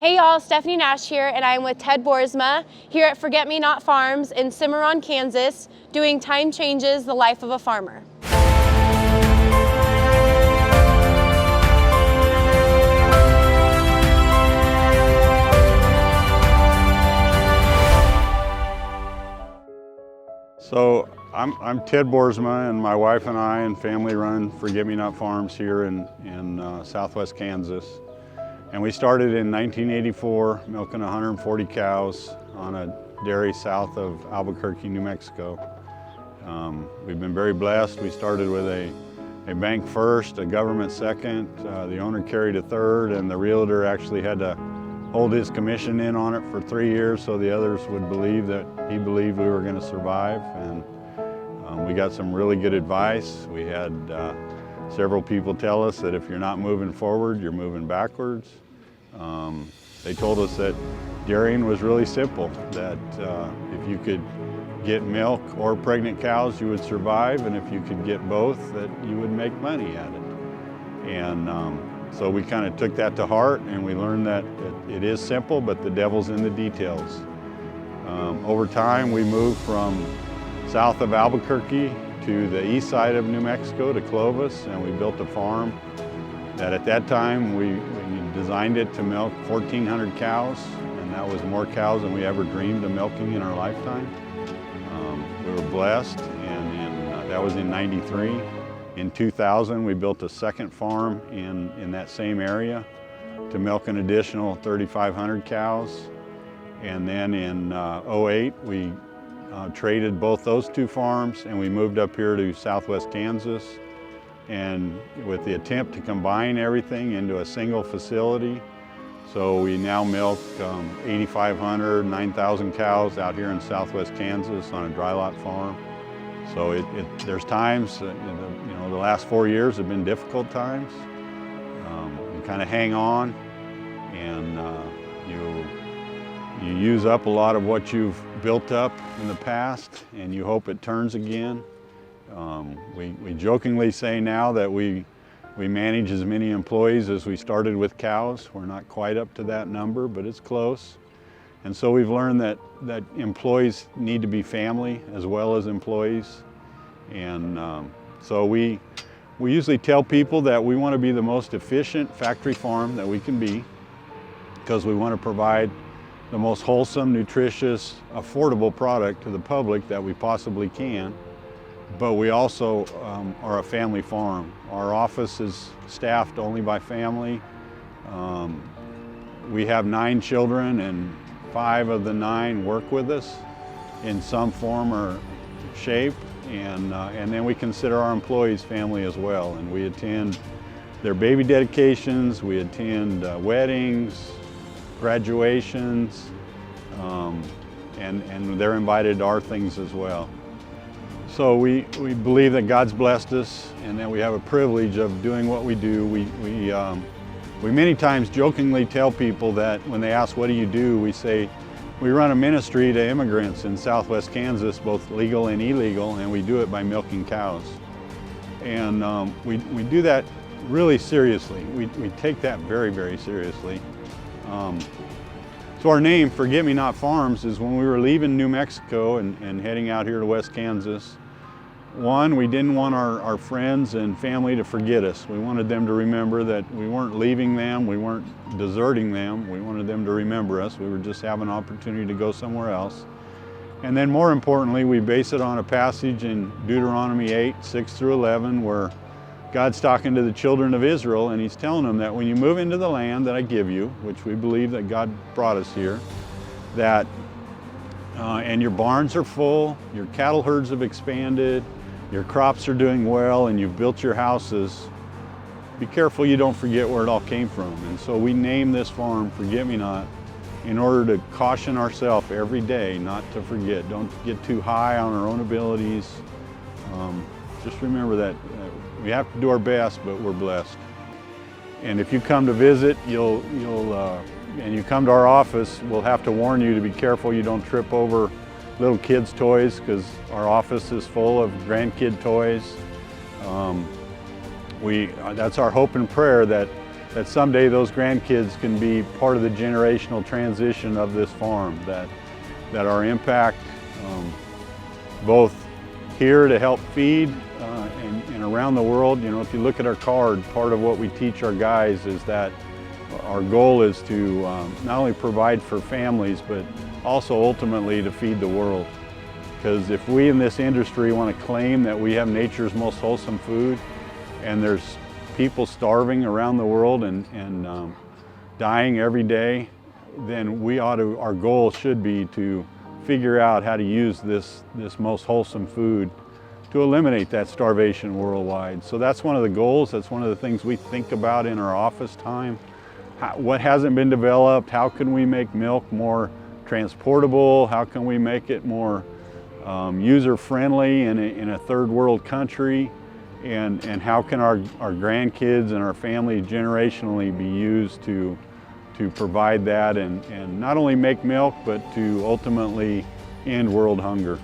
Hey y'all, Stephanie Nash here, and I'm with Ted Boersma here at Forget Me Not Farms in Cimarron, Kansas, doing Time Changes the Life of a Farmer. So I'm Ted Boersma, and my wife and I and family run Forget Me Not Farms here in southwest Kansas. And we started in 1984, milking 140 cows on a dairy south of Albuquerque, New Mexico. We've been very blessed. We started with a bank first, a government second, the owner carried a third, and the realtor actually had to hold his commission in on it for 3 years so the others would believe that he believed we were going to survive. And we got some really good advice. We had several people tell us that if you're not moving forward, you're moving backwards. They told us that dairying was really simple, that if you could get milk or pregnant cows, you would survive, and if you could get both, that you would make money at it. And so we kind of took that to heart, and we learned that it is simple, but the devil's in the details. Over time, we moved from south of Albuquerque to the east side of New Mexico to Clovis, and we built a farm that at that time we designed it to milk 1,400 cows, and that was more cows than we ever dreamed of milking in our lifetime. We were blessed, and that was in '93. In 2000, we built a second farm in that same area to milk an additional 3,500 cows. And then in '08, we traded both those two farms, and we moved up here to southwest Kansas, and with the attempt to combine everything into a single facility. So we now milk 8,500, 9,000 cows out here in southwest Kansas on a dry lot farm. So there's times, the last 4 years have been difficult times. You kind of hang on, and you use up a lot of what you've built up in the past, and you hope it turns again. We jokingly say now that we manage as many employees as we started with cows. We're not quite up to that number, but it's close. And so we've learned that employees need to be family as well as employees. And so we usually tell people that we want to be the most efficient factory farm that we can be, because we want to provide the most wholesome, nutritious, affordable product to the public that we possibly can. But we also are a family farm. Our office is staffed only by family. We have 9 children, and 5 of the 9 work with us in some form or shape. And then we consider our employees family as well. And we attend their baby dedications, we attend weddings, graduations, and they're invited to our things as well. So we believe that God's blessed us and that we have a privilege of doing what we do. We many times jokingly tell people that when they ask, what do? We say, we run a ministry to immigrants in southwest Kansas, both legal and illegal, and we do it by milking cows. And we do that really seriously. We take that very, very seriously. So our name, Forget Me Not Farms, is when we were leaving New Mexico and heading out here to West Kansas. One, we didn't want our friends and family to forget us. We wanted them to remember that we weren't leaving them, we weren't deserting them. We wanted them to remember us. We were just having an opportunity to go somewhere else. And then more importantly, we base it on a passage in Deuteronomy 8, 6 through 11, where God's talking to the children of Israel, and He's telling them that when you move into the land that I give you, which we believe that God brought us here, that and your barns are full, your cattle herds have expanded, your crops are doing well, and you've built your houses, be careful you don't forget where it all came from. And so we name this farm Forget Me Not in order to caution ourselves every day not to forget. Don't get too high on our own abilities. Just remember that we have to do our best, but we're blessed. And if you come to visit, and you come to our office, we'll have to warn you to be careful you don't trip over little kids' toys, because our office is full of grandkid toys. That's our hope and prayer, that that someday those grandkids can be part of the generational transition of this farm, that our impact both here to help feed and around the world. You know, if you look at our card, part of what we teach our guys is that our goal is to not only provide for families, but also ultimately to feed the world. Because if we in this industry want to claim that we have nature's most wholesome food, and there's people starving around the world and dying every day, then our goal should be to figure out how to use this most wholesome food to eliminate that starvation worldwide. So that's one of the goals, that's one of the things we think about in our office time. What hasn't been developed, how can we make milk more transportable, how can we make it more user-friendly in a third world country, and how can our grandkids and our family generationally be used to provide that and not only make milk, but to ultimately end world hunger.